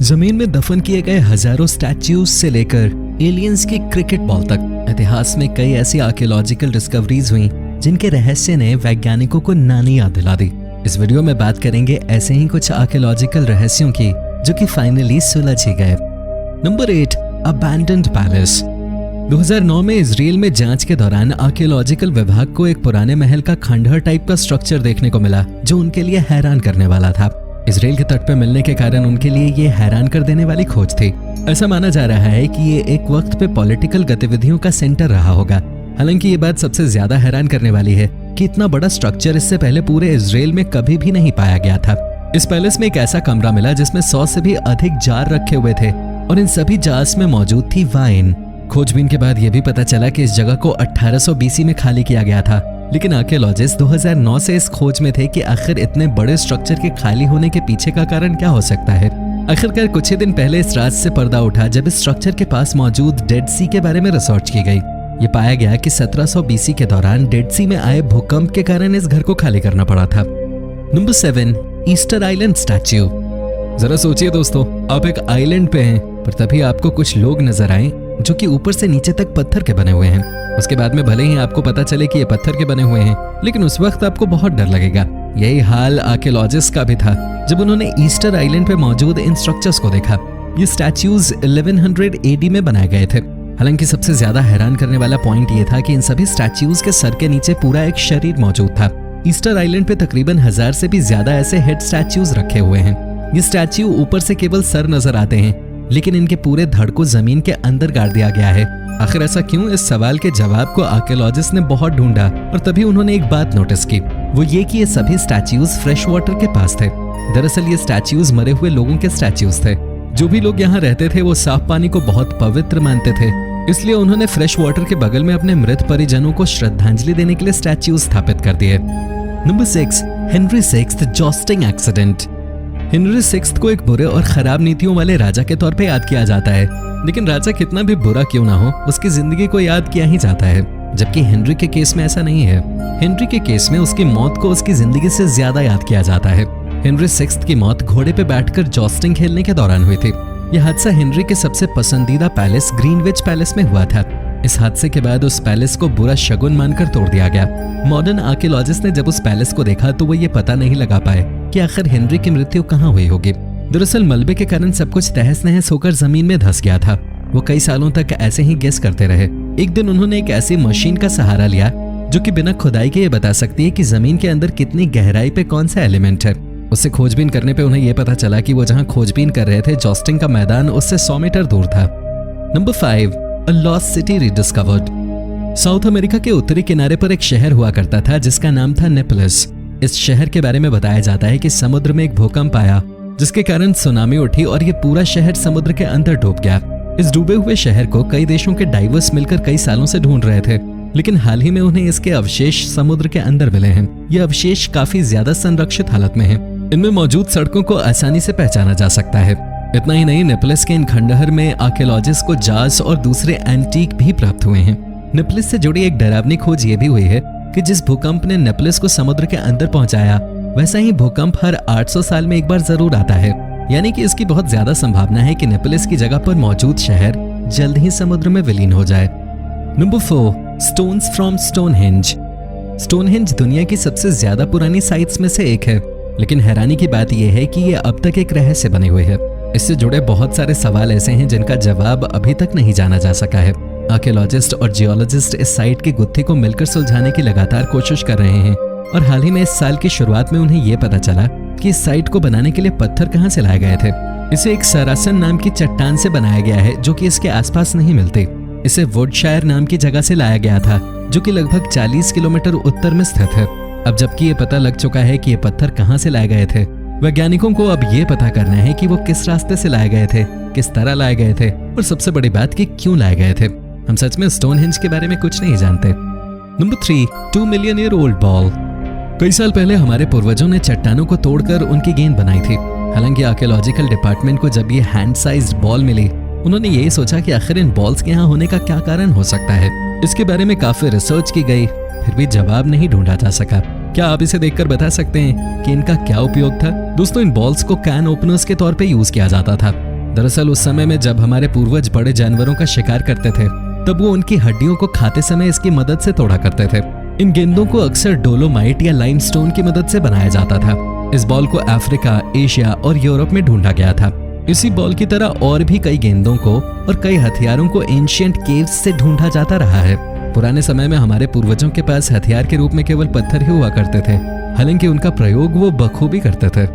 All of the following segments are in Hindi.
जमीन में दफन किए गए हजारों स्टैच्यूज से लेकर एलियंस की क्रिकेट बॉल तक इतिहास में कई ऐसी आर्कियोलॉजिकल डिस्कवरीज हुई जिनके रहस्य ने वैज्ञानिकों को नानी याद दिला दी। इस वीडियो में बात करेंगे ऐसे ही कुछ आर्कियोलॉजिकल रहस्यों की जो कि फाइनली सुलझ ही गए। Number 8, abandoned palace. 2009 में इजराइल में जांच के दौरान आर्कियोलॉजिकल विभाग को एक पुराने महल का खंडहर टाइप का स्ट्रक्चर देखने को मिला जो उनके लिए हैरान करने वाला था। इजराइल के तट पर मिलने के कारण उनके लिए ये हैरान कर देने वाली खोज थी। ऐसा माना जा रहा है कि ये एक वक्त पे पॉलिटिकल गतिविधियों का सेंटर रहा होगा। हालांकि ये बात सबसे ज्यादा हैरान करने वाली है कि इतना बड़ा स्ट्रक्चर इससे पहले पूरे इजराइल में कभी भी नहीं पाया गया था। इस पैलेस में एक ऐसा कमरा मिला जिसमें 100 से भी अधिक जार रखे हुए थे और इन सभी जार्स में मौजूद थी वाइन। खोजबीन के बाद यह भी पता चला कि इस जगह को 1800 BC में खाली किया गया था, लेकिन आर्कियोलॉजिस्ट 2009 से इस खोज में थे कि आखिर इतने बड़े स्ट्रक्चर के खाली होने के पीछे का कारण क्या हो सकता है। आखिरकार कुछ ही दिन पहले इस राज से पर्दा उठा जब इस स्ट्रक्चर के पास मौजूद डेड सी के बारे में रिसर्च की गई। ये पाया गया कि 1700 BC के दौरान डेड सी में आए भूकंप के कारण इस घर को खाली करना पड़ा था। Number 7, Easter island statue. जरा सोचिए दोस्तों, आप एक आइलैंड पे हैं पर तभी आपको कुछ लोग नजर आए जो कि ऊपर से नीचे तक पत्थर के बने हुए हैं। उसके बाद में भले ही आपको पता चले कि ये पत्थर के बने हुए हैं, लेकिन उस वक्त आपको बहुत डर लगेगा। यही हाल आर्कियोलॉजिस्ट का भी था जब उन्होंने ईस्टर आइलैंड पे मौजूद इन स्ट्रक्चर्स को देखा। ये स्टैच्यूज 1100 AD में बनाए गए थे। हालांकि सबसे ज्यादा हैरान करने वाला पॉइंट ये था कि इन सभी स्टैच्यूज के सर के नीचे पूरा एक शरीर मौजूद था। ईस्टर आइलैंड पे तकरीबन 1000 से भी ज्यादा ऐसे हेड स्टैच्यूज रखे हुए हैं। ये स्टैच्यू ऊपर से केवल सर नजर आते हैं, लेकिन इनके पूरे धड़ को जमीन के अंदर गाड़ दिया गया है। आखिर ऐसा क्यों? इस सवाल के जवाब को आर्कियोलॉजिस्ट ने बहुत ढूंढा और तभी उन्होंने एक बात नोटिस की, वो ये कि ये सभी स्टैच्यूज फ्रेश वाटर के पास थे। दरअसल ये स्टैच्यूज मरे हुए लोगों के स्टैच्यूज थे। जो भी लोग यहाँ रहते थे वो साफ पानी को बहुत पवित्र मानते थे, इसलिए उन्होंने फ्रेश वाटर के बगल में अपने मृत परिजनों को श्रद्धांजलि देने के लिए स्टैच्यूज स्थापित कर दिए। Number 6, Henry 6 jousting accident. Henry 6 को एक बुरे और खराब नीतियों वाले राजा के तौर पे याद किया जाता है, लेकिन राजा कितना भी बुरा क्यों ना हो, उसकी जिंदगी को याद किया ही जाता है। जबकि हेनरी के केस में ऐसा नहीं है। हेनरी के केस में उसकी मौत को उसकी जिंदगी से ज्यादा याद किया जाता है। हेनरी 6 की मौत घोड़े पे बैठकर जॉस्टिंग खेलने के दौरान हुई थी। यह हादसा हेनरी के सबसे पसंदीदा पैलेस ग्रीनविच पैलेस में हुआ था। इस हादसे के बाद उस पैलेस को बुरा शगुन मानकर तोड़ दिया गया। मॉडर्न आर्कियोलॉजिस्ट ने जब उस पैलेस को देखा तो वो ये पता नहीं लगा पाए कि आखिर हेनरी की मृत्यु कहाँ हुई होगी। दरअसल मलबे के कारण सब कुछ तहस नहस होकर जमीन में धंस गया था। वो कई सालों तक ऐसे ही गेस करते रहे। एक दिन उन्होंने एक ऐसी मशीन का सहारा लिया जो कि बिना खुदाई के ये बता सकती है कि जमीन के अंदर कितनी गहराई पे कौन सा एलिमेंट है। उससे खोजबीन करने पे उन्हें ये पता चला कि वो जहां खोजबीन कर रहे थे जॉस्टिंग का मैदान उससे 100 मीटर दूर था। Number 5, a lost city rediscovered. South America के उत्तरी किनारे पर एक शहर हुआ करता था जिसका नाम था नेपलस। इस शहर के बारे में बताया जाता है कि समुद्र में एक भूकंप आया जिसके कारण सुनामी उठी और ये पूरा शहर समुद्र के अंदर डूब गया। इस डूबे हुए शहर को कई देशों के डाइवर्स मिलकर कई सालों से ढूंढ रहे थे, लेकिन हाल ही में उन्हें इसके अवशेष समुद्र के अंदर मिले हैं। ये अवशेष काफी ज्यादा संरक्षित हालत में हैं। इनमें मौजूद सड़कों को आसानी से पहचाना जा सकता है। इतना ही नहीं, नेपलस के इन खंडहर में आर्कियोलॉजिस्ट को जार्स और दूसरे एंटीक भी प्राप्त हुए हैं। नेपलस से जुड़ी एक डरावनी खोज ये भी हुई है कि जिस भूकंप ने नेपलस को समुद्र के अंदर पहुंचाया, वैसा ही भूकंप हर 800 साल में एक बार जरूर आता है। यानी कि इसकी बहुत ज्यादा संभावना है कि नेपलस की जगह पर मौजूद शहर जल्द ही समुद्र में विलीन हो जाए। Number 4, stones from Stonehenge. Stonehenge दुनिया की सबसे ज्यादा पुरानी साइट्स में से एक है, लेकिन हैरानी की बात यह है कि ये अब तक एक रहस्य बने हुए है। इससे जुड़े बहुत सारे सवाल ऐसे हैं जिनका जवाब अभी तक नहीं जाना जा सका है। आर्कियोलॉजिस्ट और जियोलॉजिस्ट इस साइट की गुत्थी को मिलकर सुलझाने की लगातार कोशिश कर रहे हैं और हाल ही में इस साल की शुरुआत में उन्हें यह पता चला कि इस साइट को बनाने के लिए पत्थर कहां से लाए गए थे। इसे एक सरासन नाम की चट्टान से बनाया गया है जो कि इसके आसपास नहीं मिलती। इसे वुडशायर नाम की जगह से लाया गया था जो कि लगभग 40 किलोमीटर उत्तर में स्थित है। अब जबकि ये पता लग चुका है कि ये पत्थर कहां से लाए गए थे, वैज्ञानिकों को अब ये पता करना है कि वो किस रास्ते से लाए गए थे, किस तरह लाए गए थे और सबसे बड़ी बात कि क्यों लाए गए थे। हम सच में स्टोनहेंज के बारे में कुछ नहीं जानते। Number 3, 2 million year old ball. कई साल पहले हमारे पूर्वजों ने चट्टानों को तोड़कर उनकी गेंद बनाई थी। हालांकि आर्कियोलॉजिकल डिपार्टमेंट को जब ये हैंड साइज्ड बॉल मिली, उन्होंने यही सोचा कि आखिर इन बॉल्स के यहाँ होने का क्या कारण हो सकता है। इसके बारे में काफी रिसर्च की गई, फिर भी जवाब नहीं ढूंढा जा सका। क्या आप इसे देखकर बता सकते हैं कि इनका क्या उपयोग था? दोस्तों, इन बॉल्स को कैन ओपनर्स के तौर पे यूज किया जाता था। दरअसल उस समय में जब हमारे पूर्वज बड़े जानवरों का शिकार करते थे, तब वो उनकी हड्डियों को खाते समय इसकी मदद से तोड़ा करते थे। इन गेंदों को अक्सर डोलोमाइट या लाइमस्टोन की मदद से बनाया जाता था। इस बॉल को अफ्रीका, एशिया और यूरोप में ढूंढा गया था। इसी बॉल की तरह और भी कई गेंदों को और कई हथियारों को एंशिएंट केव्स से ढूंढा जाता रहा है। पुराने समय में हमारे पूर्वजों के पास हथियार के रूप में केवल पत्थर ही हुआ करते थे, हालांकि उनका प्रयोग वो बखूबी करते थे।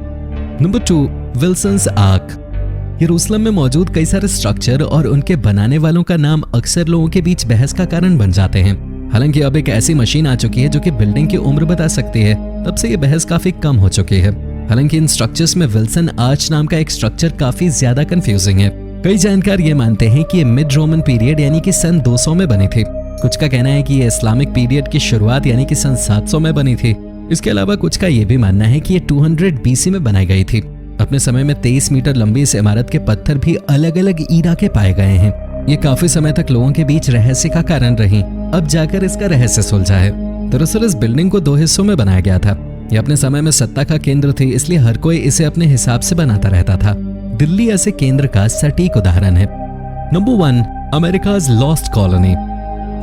Number 2, Wilson's arc. यरूशलेम में मौजूद कई सारे स्ट्रक्चर और उनके बनाने वालों का नाम अक्सर लोगों के बीच बहस का कारण बन जाते हैं। हालांकि अब एक ऐसी मशीन आ चुकी है जो कि बिल्डिंग की उम्र बता सकती है, तब से ये बहस काफी कम हो चुकी है। हालांकि इन स्ट्रक्चर्स में विल्सन आर्च नाम का एक स्ट्रक्चर काफी ज्यादा कंफ्यूजिंग है। कई जानकार ये मानते हैं कि ये मिड रोमन पीरियड यानी कि सन 200 में बनी थी। कुछ का कहना है कि ये इस्लामिक पीरियड की शुरुआत यानी कि सन 700 में बनी थी। इसके अलावा कुछ का ये भी मानना है कि ये 200 BC में बनाई गई थी। अपने समय में 23 मीटर लंबी इस इमारत के पत्थर भी अलग अलग ईरा के पाए गए हैं। ये काफी समय तक लोगों के बीच रहस्य का कारण रही, अब जाकर इसका रहस्य सुलझा है। दरअसल इस बिल्डिंग को 2 हिस्सों में बनाया गया था। ये अपने समय में सत्ता का केंद्र थी, इसलिए हर कोई इसे अपने हिसाब से बनाता रहता था। दिल्ली ऐसे केंद्र का सटीक उदाहरण है। Number 1, America's lost colony.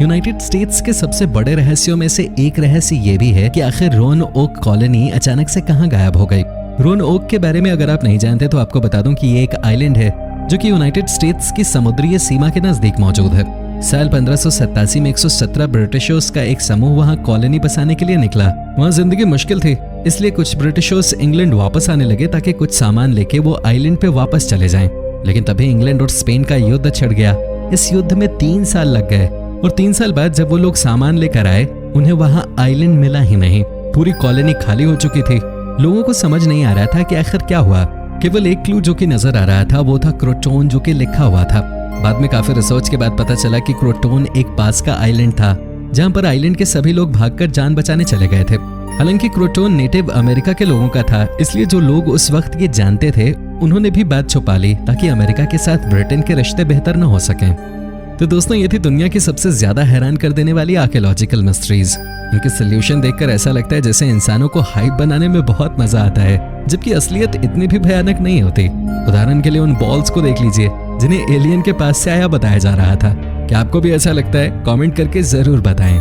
United States के सबसे बड़े रहस्यों में से एक रहस्य ये भी है कि आखिर रोन ओक कॉलोनी अचानक से कहां गायब हो गई। रोन ओक के बारे में अगर आप नहीं जानते तो आपको बता दूं कि ये एक आइलैंड है जो कि यूनाइटेड स्टेट्स की समुद्री सीमा के नजदीक मौजूद है। साल 1587 में 117 ब्रिटिशर्स का एक समूह वहां कॉलोनी बसाने के लिए निकला। वहां जिंदगी मुश्किल थी, इसलिए कुछ ब्रिटिशर्स इंग्लैंड वापस आने लगे ताकि कुछ सामान लेके वो आइलैंड पे वापस चले जाएं। लेकिन तभी इंग्लैंड और स्पेन का युद्ध छिड़ गया। इस युद्ध में 3 साल लग गए और 3 साल बाद जब वो लोग सामान लेकर आए, उन्हें वहां आइलैंड मिला ही नहीं। पूरी कॉलोनी खाली हो चुकी थी। लोगों को समझ नहीं आ रहा था कि आखिर क्या हुआ। केवल एक क्लू जो कि नजर आ रहा था वो था क्रोटोन, जो कि लिखा हुआ था। बाद में काफी रिसर्च के बाद पता चला कि क्रोटोन एक पास का आइलैंड था जहां पर आइलैंड के सभी लोग भागकर जान बचाने चले गए थे। हालांकि क्रोटोन नेटिव अमेरिका के लोगों का था, इसलिए जो लोग उस वक्त ये जानते थे उन्होंने भी बात छुपा ली ताकि अमेरिका के साथ ब्रिटेन के रिश्ते बेहतर न हो सकें। तो दोस्तों, ये थी दुनिया की सबसे ज्यादा हैरान कर देने वाली आर्कियोलॉजिकल मिस्ट्रीज। इनके सोल्यूशन देखकर ऐसा लगता है जैसे इंसानों को हाइप बनाने में बहुत मजा आता है, जबकि असलियत इतनी भी भयानक नहीं होती। उदाहरण के लिए उन बॉल्स को देख लीजिए जिन्हें एलियन के पास से आया बताया जा रहा था। क्या आपको भी ऐसा लगता है? कमेंट करके जरूर बताएं।